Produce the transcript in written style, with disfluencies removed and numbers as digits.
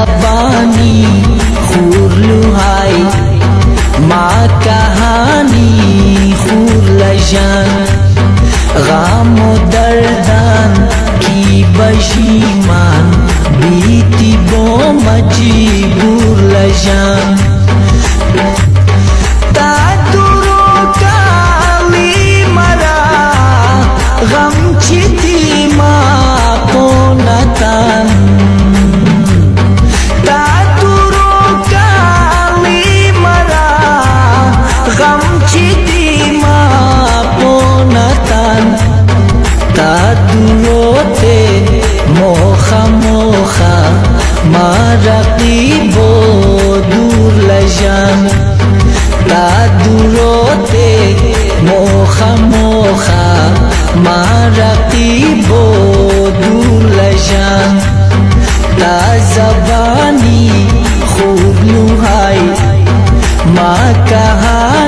زبانی خور لوهای ما کہانی خور لجان غم و دردان کی بشیمان بیتی بو مجبور لجان تا درو کالی مرا غم چیتی ما پونتان تا درو کالی مرا غم چیتی ما پونتان تا درو تے موخا موخا ما رقیبو دور لجان تا درو تے موخا موخا ما رقیبو دور لجان تا زبانی خوب لوهای ما کہا